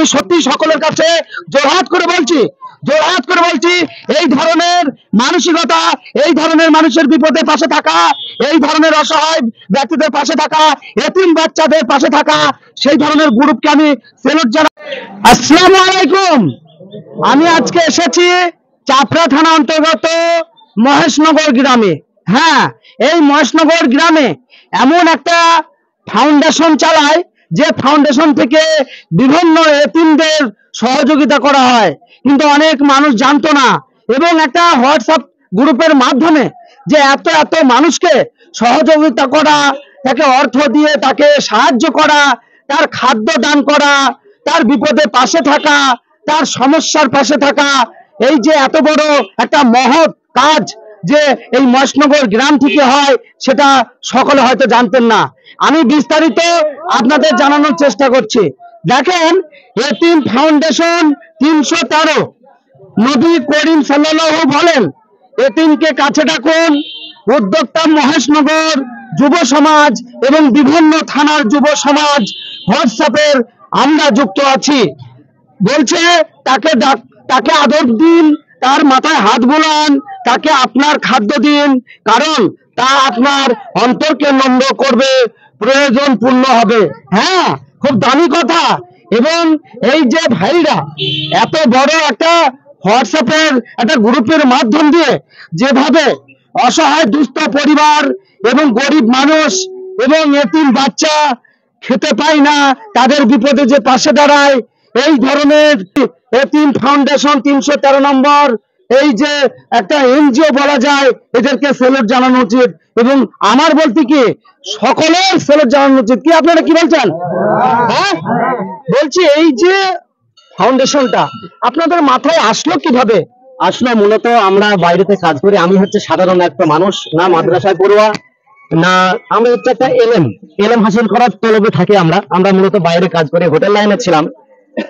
আমি সত্যি সকলের কাছে জোরহাত করে বলছি, এই ধরনের মানসিকতা, এই ধরনের মানুষের বিপদে পাশে থাকা, এই ধরনের অসহায় ব্যক্তিদের পাশে থাকা, এতিম বাচ্চাদের পাশে থাকা, সেই ধরনের গ্রুপকে আমি সেলুট জানাই। আসসালামু আলাইকুম। আমি আজকে এসেছি চাপড়া থানা অন্তর্গত মহেশনগর গ্রামে। হ্যাঁ, এই মহেশনগর গ্রামে এমন একটা ফাউন্ডেশন চালায় যে ফাউন্ডেশন থেকে বিভিন্ন এতিমদের সহযোগিতা করা হয়, কিন্তু অনেক মানুষ জানতো না। এবং একটা হোয়াটসঅ্যাপ গ্রুপের মাধ্যমে যে এত এত মানুষকে সহযোগিতা করা, তাকে অর্থ দিয়ে তাকে সাহায্য করা, তার খাদ্য দান করা, তার বিপদে পাশে থাকা, তার সমস্যার পাশে থাকা, এই যে এত বড় একটা মহৎ কাজ যে এই মহেশনগর গ্রাম থেকে হয়, সেটা সকলে হয়তো জানতেন না। আমি বিস্তারিত আপনাদের জানানোর চেষ্টা করছি। দেখেন, এতিম ফাউন্ডেশন 313, নবী করিম সাল্লাল্লাহু বলেন, এতিমকে কাছে ডাকুন। উদ্যোক্তা মহেশনগর যুব সমাজ এবং বিভিন্ন থানার যুব সমাজ হোয়াটসঅ্যাপের আমরা যুক্ত আছি। বলছে তাকে আদর দিন, তার মাথায় হাত বুলান, তাকে আপনার খাদ্য দিন, কারণ তা আপনার অন্তরকে নম্র করবে, প্রয়োজন পূর্ণ হবে। হ্যাঁ, খুব দামি কথা। এবং এই যে ভাইরা এত বড় একটা হোয়াটসঅ্যাপের একটা গ্রুপের মাধ্যম দিয়ে যেভাবে অসহায় দুস্থ পরিবার এবং গরিব মানুষ এবং এতিম বাচ্চা খেতে পায় না, তাদের বিপদে যে পাশে দাঁড়ায়, এই ধরনের এতিম ফাউন্ডেশন 313 নম্বর, এই যে একটা এনজিও বলা যায়, এদেরকে সেলুট জানানো উচিত। এবং আমার বলতে কি, সকলের সেলুট জানানো উচিত। কি আপনারা কি বলছেন? হ্যাঁ, বলছি এই যে ফাউন্ডেশনটা আপনাদের মাথায় আসলো কিভাবে? আসলে মূলত আমরা বাইরেতে কাজ করি। আমি হচ্ছে সাধারণ একটা মানুষ, না মাদ্রাসায় পড়ুয়া, না আমি হচ্ছে একটা এলএম হাসিল করার তলবে থাকি। আমরা মূলত বাইরে কাজ করি, হোটেল লাইনে ছিলাম।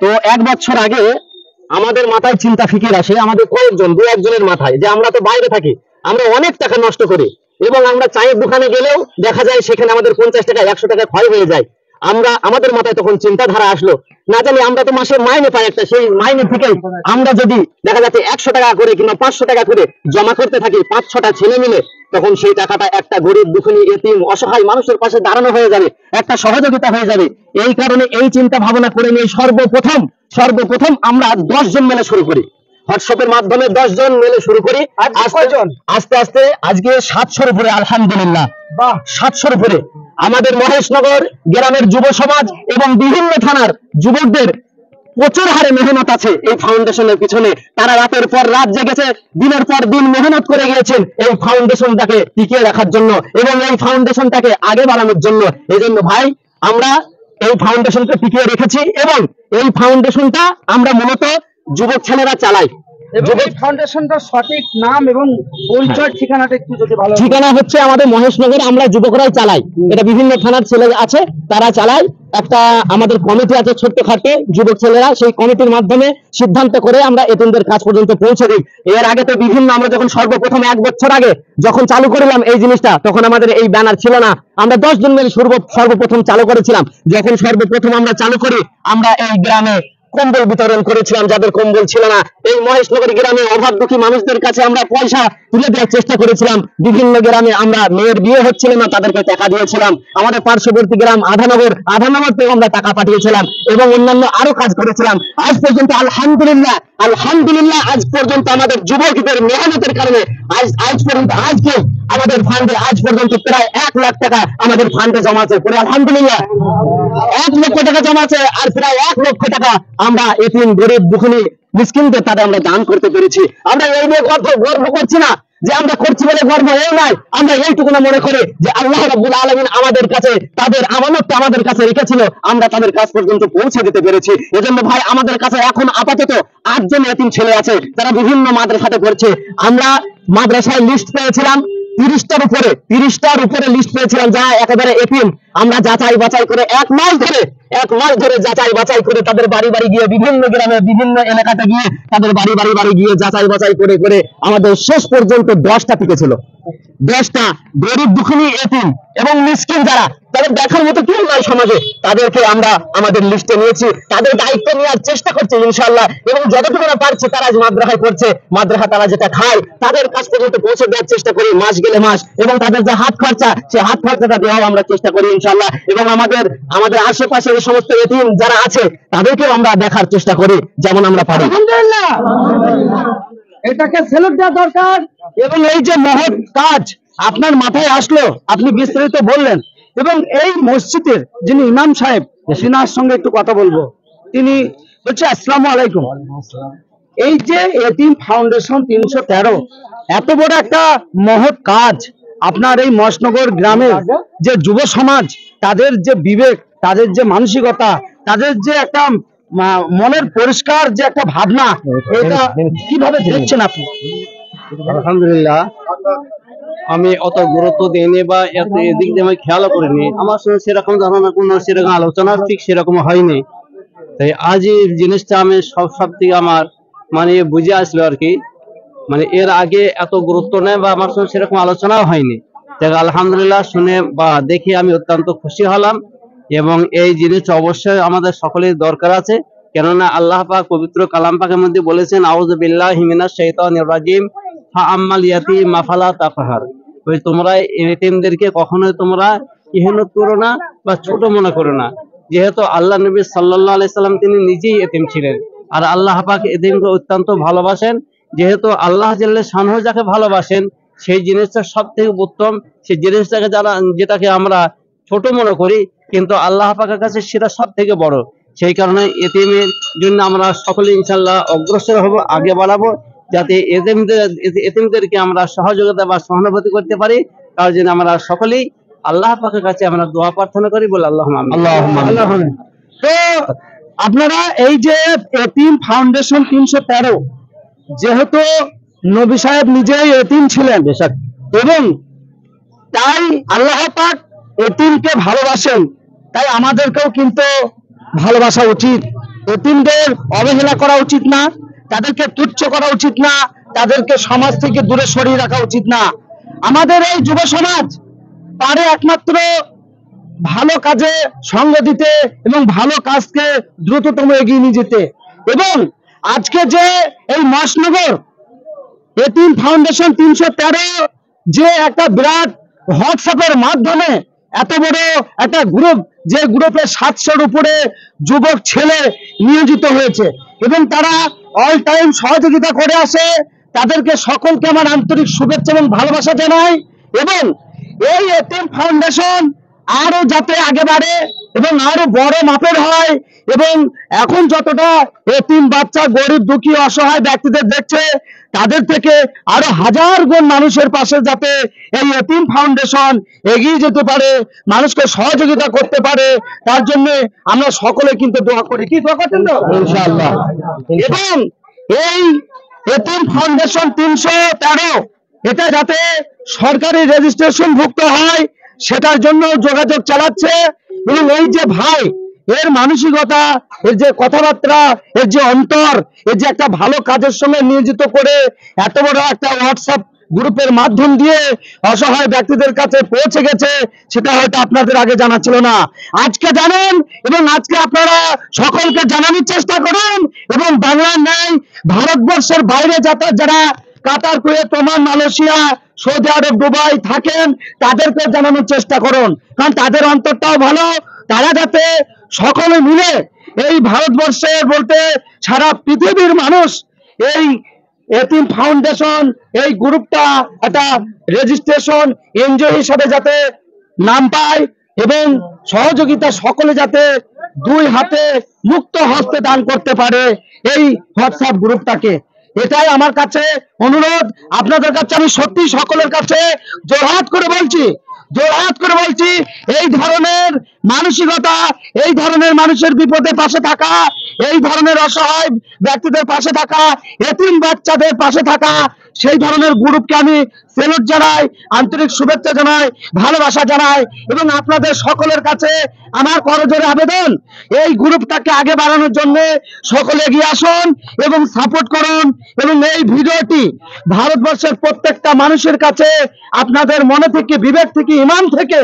তো 1 বছর আগে আমাদের মাথায় চিন্তা ফিকির আসে, আমাদের কয়েকজন, 2-1 জনের মাথায়, যে আমরা তো বাইরে থাকি, আমরা অনেক টাকা নষ্ট করি, এবং আমরা চায়ের দোকানে গেলেও দেখা যায় সেখানে আমাদের 50 টাকা 100 টাকা ক্ষয় হয়ে যায়। আমাদের মাথায় তখন চিন্তাধারা আসলো, না জানি আমরা তো মাসে মাইনে পাই একটা, সেই মাইনে থেকে আমরা যদি দেখা যাচ্ছে 100 টাকা করে কিংবা 500 টাকা করে জমা করতে থাকি 5-6টা ছেলে মিলে, তখন সেই টাকাটা একটা গরিব দুঃখী এতিম অসহায় মানুষের পাশে দাঁড়ানো হয়ে যাবে, একটা সহযোগিতা হয়ে যাবে। এই কারণে এই চিন্তা ভাবনা করে নিয়ে সর্বপ্রথম আমরা 10 জন মিলে শুরু করি। হোয়াটসঅ্যাপের মাধ্যমে 10 জন মিলে শুরু করি। আস্তে আস্তে আজকে 700-র উপরে, আলহামদুলিল্লাহ, 700-র উপরে আমাদের মহেশনগর গ্রামের যুব সমাজ এবং বিভিন্ন থানার যুবকদের প্রচুর হারে মেহনত আছে এই ফাউন্ডেশনের পিছনে। তারা রাতের পর রাত জেগেছে, দিনের পর দিন মেহনত করে গিয়েছেন এই ফাউন্ডেশনটাকে টিকিয়ে রাখার জন্য এবং এই ফাউন্ডেশনটাকে আগে বাড়ানোর জন্য। এই জন্য ভাই, আমরা এই ফাউন্ডেশনকে টিকিয়ে রেখেছি এবং এই ফাউন্ডেশনটা আমরা মূলত যুবক ছেলেরা চালাই। ফাউন্ডেশনটা সঠিক নাম এবং পরিচয়, ঠিকানাটা একটু যদি ভালো। ঠিকানা হচ্ছে আমাদের মহেশনগর, আমরা যুবকরাই চালাই, এটা বিভিন্ন থানার ছেলে আছে তারা চালায়। একটা আমাদের কমিটি আছে ছোট্টখাটো যুবক ছেলেরা, সেই কমিটির মাধ্যমে সিদ্ধান্ত করে আমরা এতিমদের কাজ পর্যন্ত পৌঁছে দিই। এর আগে তো বিভিন্ন, আমরা যখন সর্বপ্রথম 1 বছর আগে যখন চালু করলাম এই জিনিসটা, তখন আমাদের এই ব্যানার ছিল না। আমরা 10 জন মিলে সর্বপ্রথম চালু করেছিলাম। যখন সর্বপ্রথম আমরা চালু করি, আমরা এই গ্রামে কম্বল বিতরণ করেছিলাম যাদের কম্বল ছিল না। এই মহেশনগর গ্রামে অভাব দুঃখী মানুষদের কাছে আমরা পয়সা তুলে দেওয়ার চেষ্টা করেছিলাম। বিভিন্ন গ্রামে আমরা মেয়ের বিয়ে হচ্ছিল না, তাদেরকে টাকা দিয়েছিলাম। আমাদের পার্শ্ববর্তী গ্রাম আধানগর থেকে আমরা টাকা পাঠিয়েছিলাম এবং অন্যান্য আরো কাজ করেছিলাম। আজ পর্যন্ত আলহামদুলিল্লাহ আজ পর্যন্ত আমাদের যুবকদের মেহনতের কারণে আজকে আমাদের ফান্ডে আজ পর্যন্ত প্রায় 1 লাখ টাকা আমাদের ফান্ডে জমা আছে। আলহামদুলিল্লাহ 1 লক্ষ টাকা জমা আছে, আর প্রায় 1 লক্ষ টাকা আমরা এতিম গরিব দুঃখী মিসকিনদের তাদের আমরা দান করতে পেরেছি। আমরা এই নিয়ে গর্ব করছি না যে আমরা করছি বলে গর্ব, এই নয়। আমরা এইটুকু না মনে করি যে আল্লাহ রাব্বুল আলামিন আমাদের কাছে তাদের আমানতটা আমাদের কাছে রেখেছিল, আমরা তাদের কাছ পর্যন্ত পৌঁছে দিতে পেরেছি। এজন্য ভাই, আমাদের কাছে এখন আপাতত 8 জন এতিম ছেলে আছে, তারা বিভিন্ন মাদ্রাসাতে পড়ছে। আমরা মাদ্রাসায় লিস্ট পেয়েছিলাম 30টার উপরে লিস্ট পেয়েছিলাম, যা একেবারে এতিম। আমরা যাচাই বাছাই করে 1 মাস ধরে যাচাই বাছাই করে তাদের বাড়ি বাড়ি গিয়ে, বিভিন্ন গ্রামে বিভিন্ন এলাকাতে গিয়ে তাদের বাড়ি গিয়ে যাচাই বাছাই করে আমাদের শেষ পর্যন্ত 10টা টিকেছিল। দেশটা গরিব দুঃখী এতিম এবং মিসকিন যারা তাদের দেখার মতো কেউ নাই সমাজে, তাদেরকে আমরা আমাদের লিস্টে নিয়েছি, তাদের দায়িত্ব নেওয়ার চেষ্টা করছি ইনশাআল্লাহ। এবং যতটুকু না পারছে তারা আজ মাদ্রাসায় করছে, মাদ্রাসা তারা যেটা খায় তাদের কাছ পর্যন্ত পৌঁছে দেওয়ার চেষ্টা করি মাস গেলে মাস, এবং তাদের যে হাত খরচা সেই হাত খরচাটা দেওয়াও আমরা চেষ্টা করি ইনশাআল্লাহ। এবং আমাদের আমাদের আশেপাশে যে সমস্ত এতিম যারা আছে তাদেরকেও আমরা দেখার চেষ্টা করি যেমন আমরা পারি। আলহামদুলিল্লাহ, এটাকে স্যালুট দেওয়া দরকার। এবং এই যে মহৎ কাজ আপনার মাথায় আসলো, আপনি বিস্তারিত বললেন। এবং এই মসজিদের যিনি ইমাম সাহেব, সিনার সঙ্গে একটু কথা বলবো। তিনি বলছে আসসালামু আলাইকুম। এই যে এতিম ফাউন্ডেশন 313 এত বড় একটা মহৎ কাজ, আপনার এই মসনগর গ্রামের যে যুব সমাজ, তাদের যে বিবেক, তাদের যে মানসিকতা, তাদের যে একটা মনের পরিষ্কার যে একটা ভাবনা, এটা কিভাবে দেখছেন আপনি? আলহামদুলিল্লাহ, আমি অত গুরুত্ব দিইনি বা এদিক দিয়ে আমি খেয়ালও করিনি। আমার সঙ্গে সেরকম ধারণা কোনো সেরকম আলোচনা ঠিক সেরকম হয়নি। তাই আজ এই জিনিসটা আমি সব থেকে আমার মানে বুঝে আসলো আর কি, মানে এর আগে এত গুরুত্ব নেই বা আমার সঙ্গে সেরকম আলোচনাও হয়নি। তাই আলহামদুলিল্লাহ শুনে বা দেখে আমি অত্যন্ত খুশি হলাম। এবং এই জিনিসটা অবশ্যই আমাদের সকলের দরকার আছে, কেননা আল্লাহ পাক পবিত্র কালাম পাকের মধ্যে বলেছেন আউযু বিল্লাহি মিনাশ শাইতানির রাজিম ফাআম্মাল ইয়াতীম ফালা তাকহার। ওই তোমরা এতিমদেরকে কখনোই তোমরা ইহনত করো না বা ছোট মনে করো না, যেহেতু আল্লাহ নবী সাল্লাল্লাহু আলাইহি সাল্লাম তিনি নিজেই এতিম ছিলেন। আর আল্লাহ পাক এতিমকে অত্যন্ত ভালোবাসেন, যেহেতু আল্লাহ জাল্লে শানহু যাকে ভালোবাসেন সেই জিনিসটা সব থেকে উত্তম। সেই জিনিসটাকে যেটাকে আমরা ছোট মনে করি, কিন্তু আল্লাহ পাকের কাছে সেটা সব থেকে বড়। সেই কারণে এতিমের জন্য আমরা সকলে ইনশাআল্লাহ অগ্রসর হব, আগে বাড়াবো, যাতে এতিমদেরকে আমরা সহযোগিতা বা সহানুভূতি করতে পারি। তার জন্য আমরা সকলেই আল্লাহ পাকের কাছে আমরা দোয়া প্রার্থনা করি, বলে আল্লাহুম্মা আমিন। আল্লাহুম্মা। তো আপনারা এই যে এতিম ফাউন্ডেশন 313, যেহেতু নবী সাহেব নিজেই এতিম ছিলেন এবং তাই আল্লাহ পাক এতিমকে ভালোবাসেন, তাই আমাদেরকেও কিন্তু ভালোবাসা উচিত। এতিমদের অবহেলা করা উচিত না, তাদেরকে তুচ্ছ করা উচিত না, তাদেরকে সমাজ থেকে দূরে সরিয়ে রাখা উচিত না। আমাদের এই যুব সমাজ পারে একমাত্র ভালো কাজে সঙ্গ দিতে এবং ভালো কাজকে দ্রুততম এগিয়ে নিয়ে যেতে। এবং আজকে যে এই মসনগর এতিম ফাউন্ডেশন 313 যে একটা বিরাট হোয়াটসঅ্যাপের মাধ্যমে এত বড় একটা গ্রুপ, যে গ্রুপে 700-র উপরে যুবক ছেলে নিয়োজিত হয়েছে এবং তারা অল টাইম সহযোগিতা করে আসে, তাদেরকে সকলকে আমার আন্তরিক শুভেচ্ছা এবং ভালোবাসা জানাই। এবং এই এতিম ফাউন্ডেশন আরো যাতে আগে বাড়ে এবং আরো বড় মাপের হয়, এবং এখন যতটা এতিম বাচ্চা, গরিব দুঃখী অসহায় ব্যক্তিদের দেখছে, তাদের থেকে আরো হাজার গুণ মানুষের পাশে যাতে এই এতিম ফাউন্ডেশন এগিয়ে যেতে পারে, মানুষকে সহযোগিতা করতে পারে, তার জন্য আমরা সকলে কিন্তু দোয়া করি। কি দোয়া করছেন তো? ইনশাআল্লাহ। এবং এই এতিম ফাউন্ডেশন 313 এটা যাতে সরকারি রেজিস্ট্রেশন ভুক্ত হয় সেটার জন্য যোগাযোগ চালাচ্ছে। এবং এই যে ভাই, এর মানসিকতা, এর যে কথাবার্তা, এর যে অন্তর, এর যে একটা ভালো কাজের সঙ্গে নিয়োজিত করে এত বড় একটা হোয়াটসঅ্যাপ গ্রুপের মাধ্যম দিয়ে অসহায় ব্যক্তিদের কাছে পৌঁছে গেছে, সেটা হয়তো আপনাদের আগে জানা ছিল না। আজকে জানেন এবং আজকে আপনারা সকলকে জানানোর চেষ্টা করুন। এবং বাংলার ন্যায় ভারতবর্ষের বাইরে যারা কাতার, কুয়েত, ওমান, মালয়েশিয়া, সৌদি আরব, দুবাই থাকেন, তাদেরকে জানানোর চেষ্টা করুন, কারণ তাদের অন্তরটাও ভালো। তারা যাতে সকলে মিলে এই ভারতবর্ষের বলতে সারা পৃথিবীর মানুষ এই এতিম ফাউন্ডেশন এই গ্রুপটা একটা রেজিস্ট্রেশন এনজিও হিসাবে যাতে নাম পায় এবং সহযোগিতা সকলে যাতে দুই হাতে মুক্ত হস্তে দান করতে পারে এই হোয়াটসঅ্যাপ গ্রুপটাকে। এটাই আমার কাছে অনুরোধ। আপনাদের কাছে আমি সত্যি সকলের কাছে জোরহাত করে বলছি, এই ধরনের মানসিকতা, এই ধরনের মানুষের বিপদে পাশে থাকা, এই ধরনের অসহায় ব্যক্তিদের পাশে থাকা, এতিম বাচ্চাদের পাশে থাকা, সেই ধরনের গ্রুপকে আমি সেলুট জানাই, আন্তরিক শুভেচ্ছা জানাই, ভালোবাসা জানাই। এবং আপনাদের সকলের কাছে আমার করজোড়ে আবেদন, এই গ্রুপটাকে আগে বাড়ানোর জন্য সকলে এগিয়ে আসুন এবং সাপোর্ট করুন। এবং এই ভিডিওটি ভারতবর্ষের প্রত্যেকটা মানুষের কাছে আপনাদের মনে থেকে, বিবেক থেকে, ইমান থেকে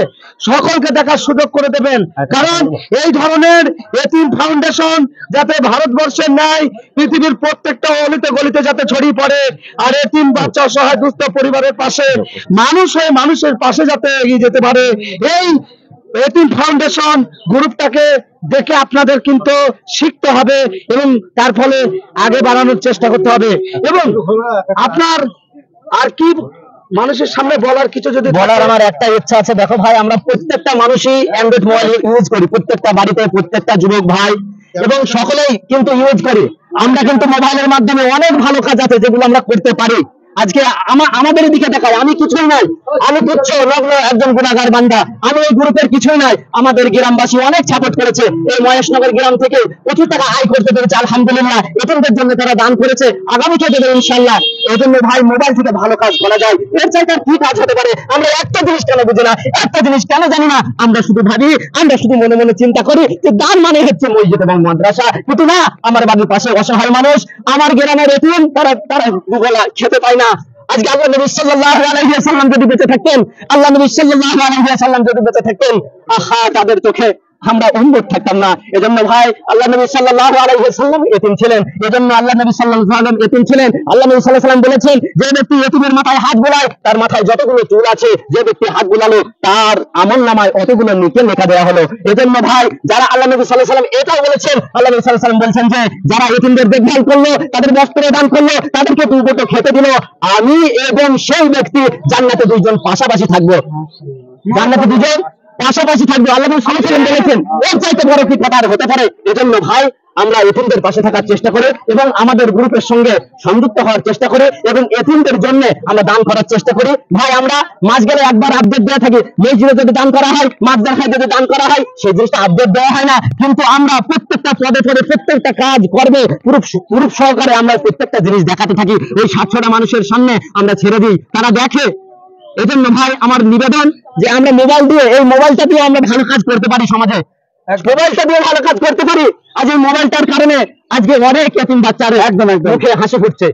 সকলকে দেখার সুযোগ করে দেবেন। কারণ এই ধরনের এতিম ফাউন্ডেশন যাতে ভারতবর্ষের ন্যায় পৃথিবীর প্রত্যেকটা অলিতে গলিতে যাতে ছড়িয়ে পড়ে, আর এতিম বাচ্চা, অসহায় দুস্থ পরিবারের পাশে মানুষ হয়ে মানুষের পাশে যাতে এগিয়ে যেতে পারে, এই এতিম ফাউন্ডেশন গ্রুপটাকে দেখে আপনাদের কিন্তু শিখতে হবে এবং তার ফলে আগে বাড়ানোর চেষ্টা করতে হবে। এবং আপনার আর কি মানুষের সামনে বলার কিছু যদি বলার আমার একটা ইচ্ছা আছে, দেখো ভাই, আমরা প্রত্যেকটা মানুষই অ্যান্ড্রয়েড মোবাইল ইউজ করি, প্রত্যেকটা বাড়িতে প্রত্যেকটা যুবক ভাই এবং সকলেই কিন্তু ইউজ করি। আমরা কিন্তু মোবাইলের মাধ্যমে অনেক ভালো কাজ আছে যেগুলো আমরা করতে পারি। আজকে আমাদের দিকে দেখায় আমি কিছুই নাই, আমি তুচ্ছ নগ্ন একজন গুণাগার বান্দা, আমি এই গ্রুপের কিছুই নাই। আমাদের গ্রামবাসী অনেক সাপোর্ট করেছে, এই মহেশনগর গ্রাম থেকে প্রচুর টাকা আয় করতে পেরেছে আলহামদুলিল্লাহ। এদের জন্য তারা দান করেছে, আগামীতে দেবে ইনশাল্লাহ। এই জন্য ভাই, মোবাইল থেকে ভালো কাজ করা যায়, এর চাইতে আর কি কাজ হতে পারে? আমরা একটা জিনিস কেন বুঝি না, একটা জিনিস কেন জানি না, আমরা শুধু ভাবি, আমরা শুধু মনে মনে চিন্তা করি যে দান মানে হচ্ছে মসজিদ এবং মাদ্রাসা। কিন্তু না, আমার বাড়ির পাশে অসহায় মানুষ, আমার গ্রামের এতিম, তারা দুবেলা খেতে পায় না। আজকে আল্লাহ নবী সাল্লাল্লাহু আলাইহি ওয়াসাল্লাম যদি বেঁচে থাকতেন, আল্লাহ নবী সাল্লাল্লাহু আলাইহি ওয়াসাল্লাম যদি বেঁচে থাকতেন, আহা, তাদের চোখে আমরা উম্মত থাকতাম না। এজন্য ভাই, আল্লাহ নবী সাল্লাল্লাহু আলাইহি ওয়াসাল্লাম এতিম ছিলেন, এজন্য আল্লাহ নবী সাল্লাল্লাহু আলাইহি ওয়াসাল্লাম এতিম ছিলেন। আল্লাহ নবী সাল্লাল্লাহু আলাইহি ওয়াসাল্লাম বলেছেন, যে ব্যক্তি এতিমের মাথায় হাত বুলায়, তার মাথায় যতগুলো চুল আছে, যে ব্যক্তি হাত বুলালো তার আমলনামায় অতগুলো নিচে লেখা দেওয়া হলো। এজন্য ভাই, যারা আল্লাহ নবী সাল্লাল্লাহু আলাইহি ওয়াসাল্লাম এটাও বলেছেন, আল্লাহ নবী সাল্লাল্লাহু আলাইহি ওয়াসাল্লাম বলছেন যে যারা এতিমদের দেখভাল করলো, তাদের বস্ত্র দান করলো, তাদেরকে দুটো খেতে দিল, আমি এবং সেই ব্যক্তি জান্নাতে দুইজন পাশাপাশি থাকবো, জান্নাতে দুজন পাশাপাশি থাকবে। আল্লাহ নবী সাল্লাল্লাহু আলাইহি ওয়াসাল্লাম বলেছেন, এর চাইতে বড় কি কথা আর হতে পারে? এজন্য ভাই, আমরা এতিমদের পাশে থাকার চেষ্টা করি এবং আমাদের গ্রুপের সঙ্গে সংযুক্ত হওয়ার চেষ্টা করি এবং এতিমদের জন্য আমরা দান করার চেষ্টা করি। ভাই, আমরা মাস গেলে একবার আপডেট দেওয়া থাকি, মসজিদে যদি দান করা হয়, মাদ্রাসায় যদি দান করা হয়, সেই জিনিসটা আপডেট দেওয়া হয় না। কিন্তু আমরা প্রত্যেকটা পদে পদে, প্রত্যেকটা কাজ করবে পুরুষ সহকারে আমরা প্রত্যেকটা জিনিস দেখাতে থাকি। এই 700টা মানুষের সামনে আমরা ছেড়ে দিই, তারা দেখে। এজন্য ভাই, আমার নিবেদন যে আমরা মোবাইল দিয়ে, এই মোবাইলটা দিয়ে আমরা ভালো কাজ করতে পারি, সমাজে মোবাইলটা দিয়ে ভালো কাজ করতে পারি। আজ এই মোবাইলটার কারণে আজকে অনেক এতিম বাচ্চার একদম মুখে হাসি ফুটছে।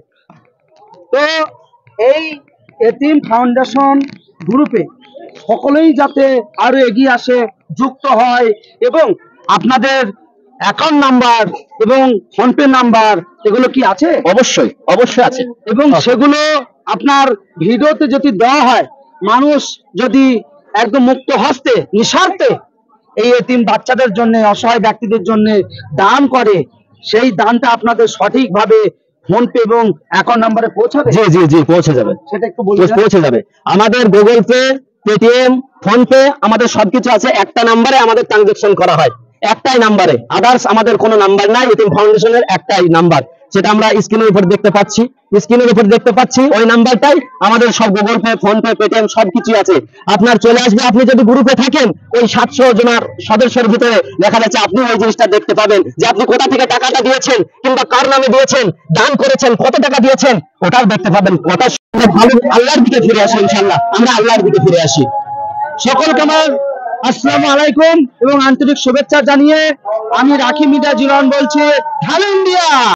তো এই এতিম ফাউন্ডেশন গ্রুপে সকলেই যাতে আরো এগিয়ে আসে, যুক্ত হয় এবং আপনাদের অ্যাকাউন্ট নাম্বার এবং ফোনপে নাম্বার এগুলো কি আছে? অবশ্যই অবশ্যই আছে এবং সেগুলো আপনার ভিডিওতে যদি দেওয়া হয়, মানুষ যদি একদম মুক্ত হস্তে, নিঃস্বার্থে এই এতিম বাচ্চাদের জন্য, অসহায় ব্যক্তিদের জন্য দান করে, সেই দানটা আপনাদের সঠিকভাবে ফোনপে এবং অ্যাকাউন্ট নাম্বারে পৌঁছাবে। জি জি জি, পৌঁছে যাবে, সেটা একটু বলুন। পৌঁছে যাবে। আমাদের Google pay, Paytm, phone pay, আমাদের সবকিছু আছে। একটা নাম্বারে আমাদের ট্রানজাকশন করা হয়, একটাই নাম্বারে, আদার্স আমাদের কোনো নাম্বার নাই। এতিম ফাউন্ডেশনের একটাই নাম্বার, সেটা আমরা স্ক্রিনের উপর দেখতে পাচ্ছি, ওই নাম্বারটাই আমাদের সব Google pay, phone pay, Paytm সবকিছু আছে। আপনার চলে আসবে, আপনি যদি গ্রুপে থাকেন, ওই 700 জনের সদস্যের ভিতরে দেখা যাচ্ছে, আপনি ওই জিনিসটা দেখতে পাবেন যে আপনি কোথা থেকে টাকাটা দিয়েছেন, কিংবা কার নামে দিয়েছেন, দান করেছেন, কত টাকা দিয়েছেন, ওটাও দেখতে পাবেন। কথা ভালো, আল্লাহর দিকে ফিরে আসি, ইনশাআল্লাহ আমরা আল্লাহর দিকে ফিরে আসি। সকলকে আমার আসসালামু আলাইকুম এবং আন্তরিক শুভেচ্ছা জানিয়ে আমি রাখি মিডিয়া জিলন বলছি, হ্যালো ইন্ডিয়া।